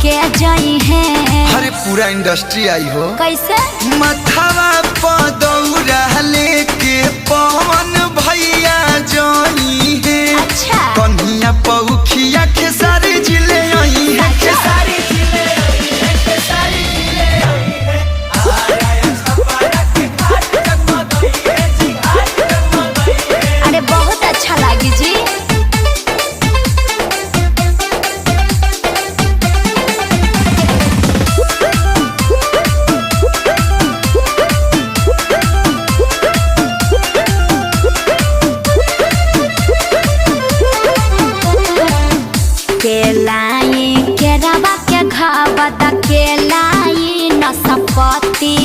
के जाई है। अरे पूरा इंडस्ट्री आई हो। कैसे? मथावा पदौरा लेके पवन भैया जाई है। अच्छा। कन्हिया पौखिया खेसारी जिले आई है। खेसारी जिले आई है। खेसारी जिले आई है। अरे बहुत अच्छा लगी जी। केलाई केरावा के घावत केलाई नसपति